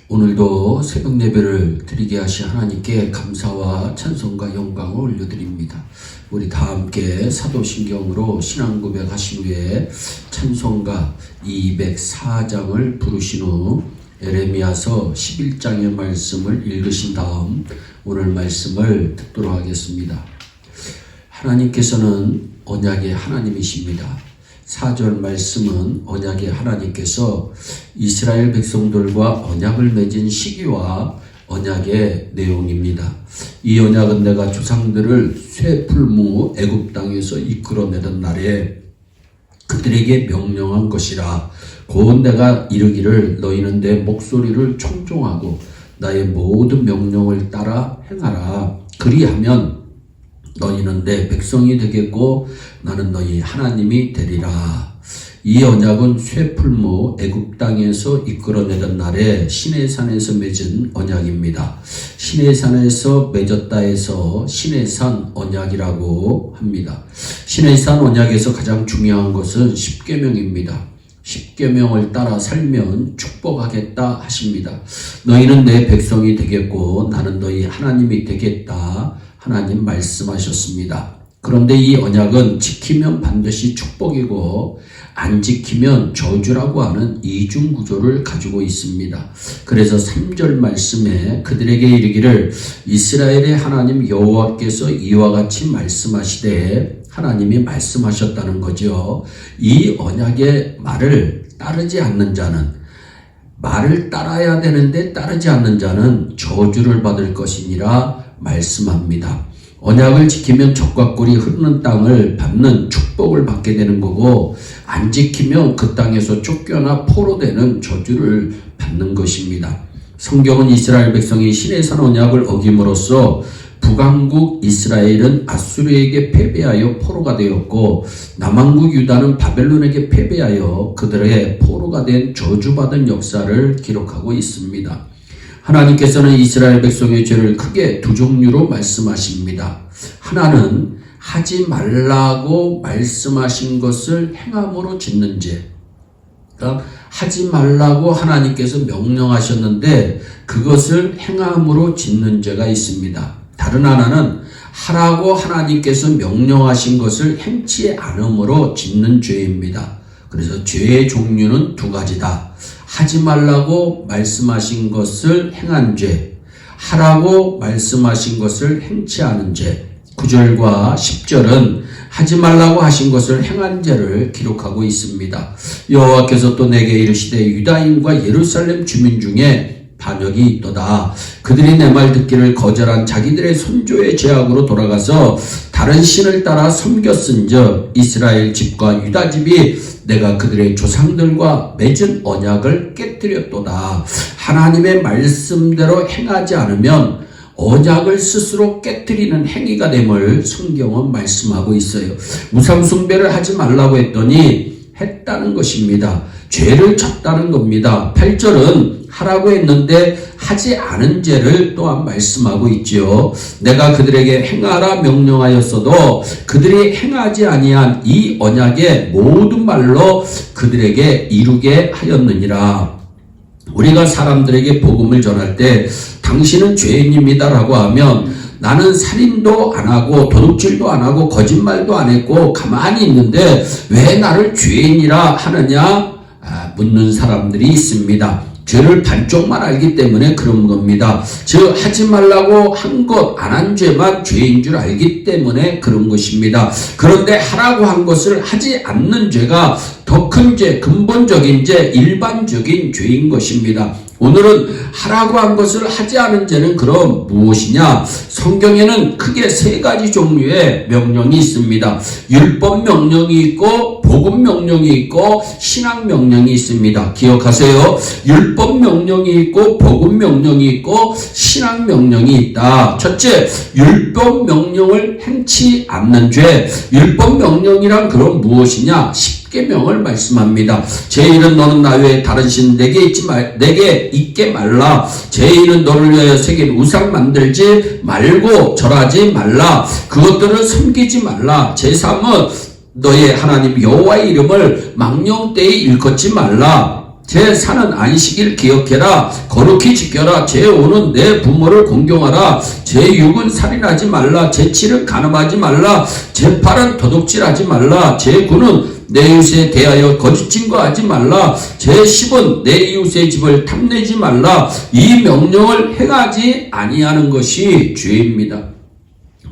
오늘도 새벽 예배를 드리게 하신 하나님께 감사와 찬송과 영광을 올려드립니다. 우리 다 함께 사도신경으로 신앙 고백하신 후에 찬송가 204장을 부르신 후 에레미야서 11장의 말씀을 읽으신 다음 오늘 말씀을 듣도록 하겠습니다. 하나님께서는 언약의 하나님이십니다. 4절 말씀은 언약의 하나님께서 이스라엘 백성들과 언약을 맺은 시기와 언약의 내용입니다. 이 언약은 내가 조상들을 쇠풀무 애굽 땅에서 이끌어내던 날에 그들에게 명령한 것이라. 곧 내가 이르기를 너희는 내 목소리를 청종하고 나의 모든 명령을 따라 행하라. 그리하면 너희는 내 백성이 되겠고 나는 너희 하나님이 되리라. 이 언약은 쇠풀무 애굽 땅에서 이끌어내던 날에 시내산에서 맺은 언약입니다. 시내산에서 맺었다 해서 시내산 언약이라고 합니다. 시내산 언약에서 가장 중요한 것은 십계명입니다. 십계명을 따라 살면 축복하겠다 하십니다. 너희는 내 백성이 되겠고 나는 너희 하나님이 되겠다. 하나님 말씀하셨습니다. 그런데 이 언약은 지키면 반드시 축복이고 안 지키면 저주라고 하는 이중 구조를 가지고 있습니다. 그래서 3절 말씀에 그들에게 이르기를 이스라엘의 하나님 여호와께서 이와 같이 말씀하시되 하나님이 말씀하셨다는 거죠. 이 언약의 말을 따르지 않는 자는, 말을 따라야 되는데 따르지 않는 자는 저주를 받을 것이니라 말씀합니다. 언약을 지키면 적과 꿀이 흐르는 땅을 받는 축복을 받게 되는 거고 안 지키면 그 땅에서 쫓겨나 포로되는 저주를 받는 것입니다. 성경은 이스라엘 백성이 시내산 언약을 어김으로써 북왕국 이스라엘은 아수르에게 패배하여 포로가 되었고 남왕국 유다는 바벨론에게 패배하여 그들의 포로가 된 저주받은 역사를 기록하고 있습니다. 하나님께서는 이스라엘 백성의 죄를 크게 두 종류로 말씀하십니다. 하나는 하지 말라고 말씀하신 것을 행함으로 짓는 죄. 그러니까 하지 말라고 하나님께서 명령하셨는데 그것을 행함으로 짓는 죄가 있습니다. 다른 하나는 하라고 하나님께서 명령하신 것을 행치 않음으로 짓는 죄입니다. 그래서 죄의 종류는 두 가지다. 하지 말라고 말씀하신 것을 행한 죄, 하라고 말씀하신 것을 행치 않은 죄. 9절과 10절은 하지 말라고 하신 것을 행한 죄를 기록하고 있습니다. 여호와께서 또 내게 이르시되 유다인과 예루살렘 주민 중에 반역이 있도다. 그들이 내 말 듣기를 거절한 자기들의 선조의 죄악으로 돌아가서 다른 신을 따라 섬겼은즉 이스라엘 집과 유다 집이 내가 그들의 조상들과 맺은 언약을 깨뜨렸도다. 하나님의 말씀대로 행하지 않으면 언약을 스스로 깨뜨리는 행위가 됨을 성경은 말씀하고 있어요. 우상 숭배를 하지 말라고 했더니 했다는 것입니다. 죄를 졌다는 겁니다. 8절은 하라고 했는데 하지 않은 죄를 또한 말씀하고 있지요. 내가 그들에게 행하라 명령하였어도 그들이 행하지 아니한 이 언약의 모든 말로 그들에게 이루게 하였느니라. 우리가 사람들에게 복음을 전할 때 당신은 죄인입니다 라고 하면 나는 살인도 안 하고 도둑질도 안 하고 거짓말도 안 했고 가만히 있는데 왜 나를 죄인이라 하느냐 묻는 사람들이 있습니다. 죄를 반쪽만 알기 때문에 그런 겁니다. 즉 하지 말라고 한 것 안 한 죄만 죄인 줄 알기 때문에 그런 것입니다. 그런데 하라고 한 것을 하지 않는 죄가 더 큰 죄, 근본적인 죄, 일반적인 죄인 것입니다. 오늘은 하라고 한 것을 하지 않은 죄는 그럼 무엇이냐? 성경에는 크게 세 가지 종류의 명령이 있습니다. 율법 명령이 있고 복음 명령이 있고 신앙 명령이 있습니다. 기억하세요. 율법 명령이 있고 복음 명령이 있고 신앙 명령이 있다. 첫째, 율법 명령을 행치 않는 죄. 율법 명령이란 그럼 무엇이냐? 십계명을 말씀합니다. 제1은 너는 나 외에 다른 신 내게 있게 말라. 제2는 너를 위하여 새긴 우상 만들지 말고 절하지 말라. 그것들을 섬기지 말라. 제3은 너의 하나님 여호와의 이름을 망령 때에 일컫지 말라. 제 사는 안식일 기억해라. 거룩히 지켜라. 제 오는 내 부모를 공경하라. 제 육은 살인하지 말라. 제 칠은 간음하지 말라. 제 팔은 도둑질하지 말라. 제 구는 내 이웃에 대하여 거짓 증거하지 말라. 제 십은 내 이웃의 집을 탐내지 말라. 이 명령을 행하지 아니하는 것이 죄입니다.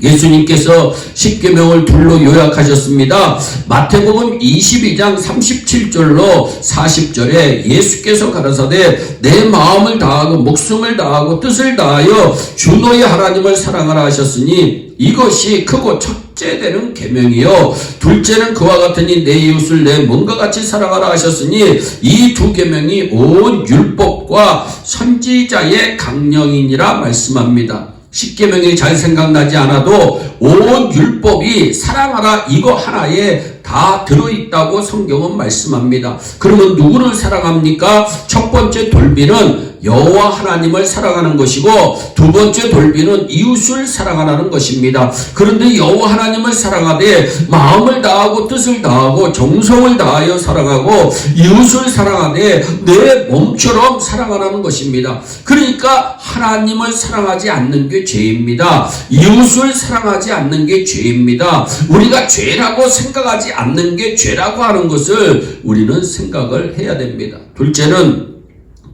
예수님께서 십계명을 둘로 요약하셨습니다. 마태복음 22장 37절로 40절에 예수께서 가라사대 내 마음을 다하고 목숨을 다하고 뜻을 다하여 주 너의 하나님을 사랑하라 하셨으니 이것이 크고 첫째 되는 계명이요 둘째는 그와 같으니 내 이웃을 내 몸과 같이 사랑하라 하셨으니 이 두 계명이 온 율법과 선지자의 강령이니라 말씀합니다. 십계명이 잘 생각나지 않아도 온 율법이 사랑하라 이거 하나에 다 들어있다고 성경은 말씀합니다. 그러면 누구를 사랑합니까? 첫 번째 돌비는 여호와 하나님을 사랑하는 것이고 두 번째 돌비는 이웃을 사랑하라는 것입니다. 그런데 여호와 하나님을 사랑하되 마음을 다하고 뜻을 다하고 정성을 다하여 사랑하고 이웃을 사랑하되 내 몸처럼 사랑하라는 것입니다. 그러니까 하나님을 사랑하지 않는 게 죄입니다. 이웃을 사랑하지 않는 게 죄입니다. 우리가 죄라고 생각하지 않는 게 죄라고 하는 것을 우리는 생각을 해야 됩니다. 둘째는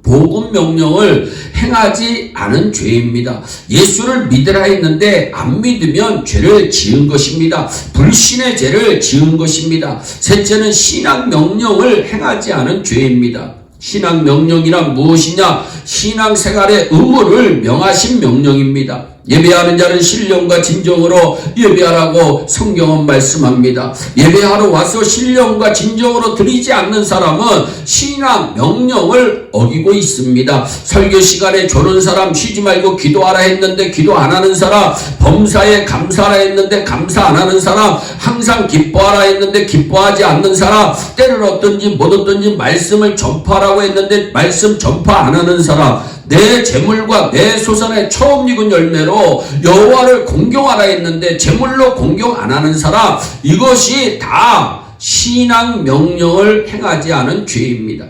복음 명령을 행하지 않은 죄입니다. 예수를 믿으라 했는데 안 믿으면 죄를 지은 것입니다. 불신의 죄를 지은 것입니다. 셋째는 신앙 명령을 행하지 않은 죄입니다. 신앙 명령이란 무엇이냐? 신앙생활의 의무를 명하신 명령입니다. 예배하는 자는 신령과 진정으로 예배하라고 성경은 말씀합니다. 예배하러 와서 신령과 진정으로 드리지 않는 사람은 신앙 명령을 어기고 있습니다. 설교 시간에 조는 사람 쉬지 말고 기도하라 했는데 기도 안 하는 사람, 범사에 감사하라 했는데 감사 안 하는 사람, 항상 기뻐하라 했는데 기뻐하지 않는 사람, 때를 얻든지 못 얻든지 말씀을 전파하라고 했는데 말씀 전파 안 하는 사람, 내 재물과 내 소산의 처음 익은 열매로 여호와를 공경하라 했는데 재물로 공경 안 하는 사람, 이것이 다 신앙 명령을 행하지 않은 죄입니다.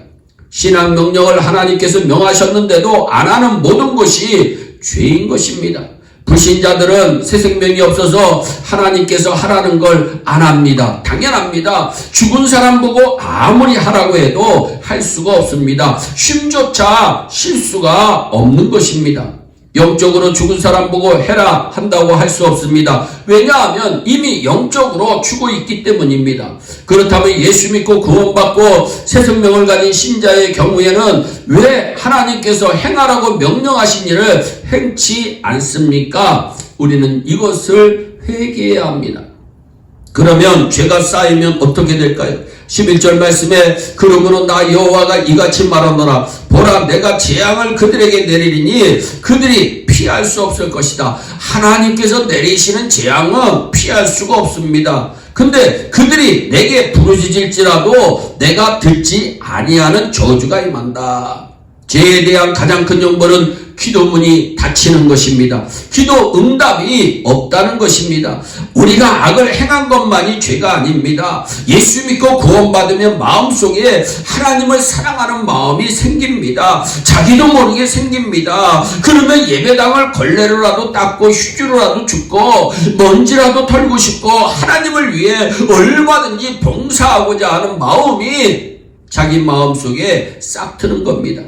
신앙 명령을 하나님께서 명하셨는데도 안 하는 모든 것이 죄인 것입니다. 불신자들은 새 생명이 없어서 하나님께서 하라는 걸 안 합니다. 당연합니다. 죽은 사람 보고 아무리 하라고 해도 할 수가 없습니다. 쉼조차 쉴 수가 없는 것입니다. 영적으로 죽은 사람 보고 해라 한다고 할 수 없습니다. 왜냐하면 이미 영적으로 죽어 있기 때문입니다. 그렇다면 예수 믿고 구원받고 새 생명을 가진 신자의 경우에는 왜 하나님께서 행하라고 명령하신 일을 행치 않습니까? 우리는 이것을 회개해야 합니다. 그러면 죄가 쌓이면 어떻게 될까요? 11절 말씀에 그러므로 나 여호와가 이같이 말하노라. 보라 내가 재앙을 그들에게 내리리니 그들이 피할 수 없을 것이다. 하나님께서 내리시는 재앙은 피할 수가 없습니다. 근데 그들이 내게 부르짖을지라도 내가 듣지 아니하는 저주가 임한다. 죄에 대한 가장 큰 형벌은 기도문이 닫히는 것입니다. 기도 응답이 없다는 것입니다. 우리가 악을 행한 것만이 죄가 아닙니다. 예수 믿고 구원받으면 마음속에 하나님을 사랑하는 마음이 생깁니다. 자기도 모르게 생깁니다. 그러면 예배당을 걸레로라도 닦고 휴지로라도 줍고 먼지라도 털고 싶고 하나님을 위해 얼마든지 봉사하고자 하는 마음이 자기 마음속에 싹 트는 겁니다.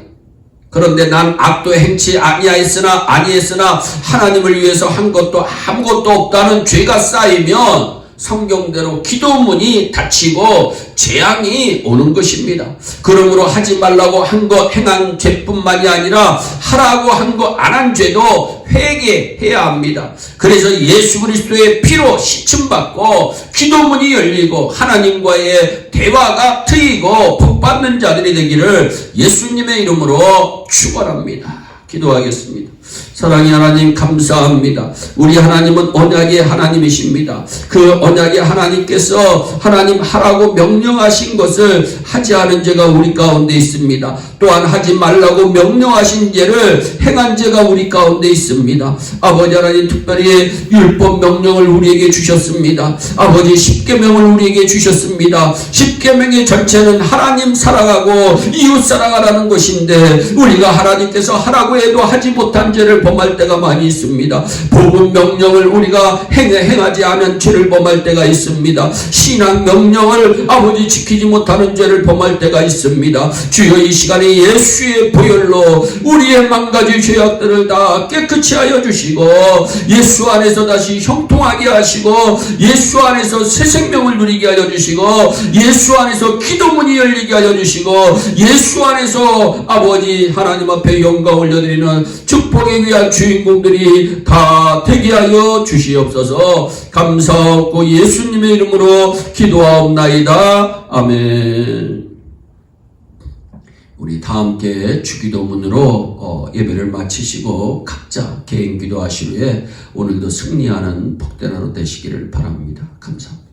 그런데 난 악도 행치 아니하였으나 하나님을 위해서 한 것도 아무것도 없다는 죄가 쌓이면 성경대로 기도문이 닫히고 재앙이 오는 것입니다. 그러므로 하지 말라고 한 것 행한 죄뿐만이 아니라 하라고 한 것 안 한 죄도 회개해야 합니다. 그래서 예수 그리스도의 피로 씻음받고 기도문이 열리고 하나님과의 대화가 트이고 복받는 자들이 되기를 예수님의 이름으로 축원합니다. 기도하겠습니다. 사랑의 하나님 감사합니다. 우리 하나님은 언약의 하나님이십니다. 그 언약의 하나님께서 하나님 하라고 명령하신 것을 하지 않은 죄가 우리 가운데 있습니다. 또한 하지 말라고 명령하신 죄를 행한 죄가 우리 가운데 있습니다. 아버지 하나님 특별히 율법 명령을 우리에게 주셨습니다. 아버지 십계명을 우리에게 주셨습니다. 십계명의 전체는 하나님 사랑하고 이웃 사랑하라는 것인데 우리가 하나님께서 하라고 해도 하지 못한 죄를 범할 때가 많이 있습니다. 복음 명령을 우리가 행하지 않은 죄를 범할 때가 있습니다. 신앙 명령을 아버지 지키지 못하는 죄를 범할 때가 있습니다. 주여 이 시간에 예수의 보혈로 우리의 망가진 죄악들을 다 깨끗이 하여 주시고 예수 안에서 다시 형통하게 하시고 예수 안에서 새 생명을 누리게 하여 주시고 예수 안에서 기도문이 열리게 하여 주시고 예수 안에서 아버지 하나님 앞에 영광 올려드리는 축복에 위한 주인공들이 다 되게 하여 주시옵소서. 감사하고 예수님의 이름으로 기도하옵나이다. 아멘. 우리 다 함께 주기도문으로 예배를 마치시고 각자 개인 기도하실 후에 오늘도 승리하는 복된 하루 되시기를 바랍니다. 감사합니다.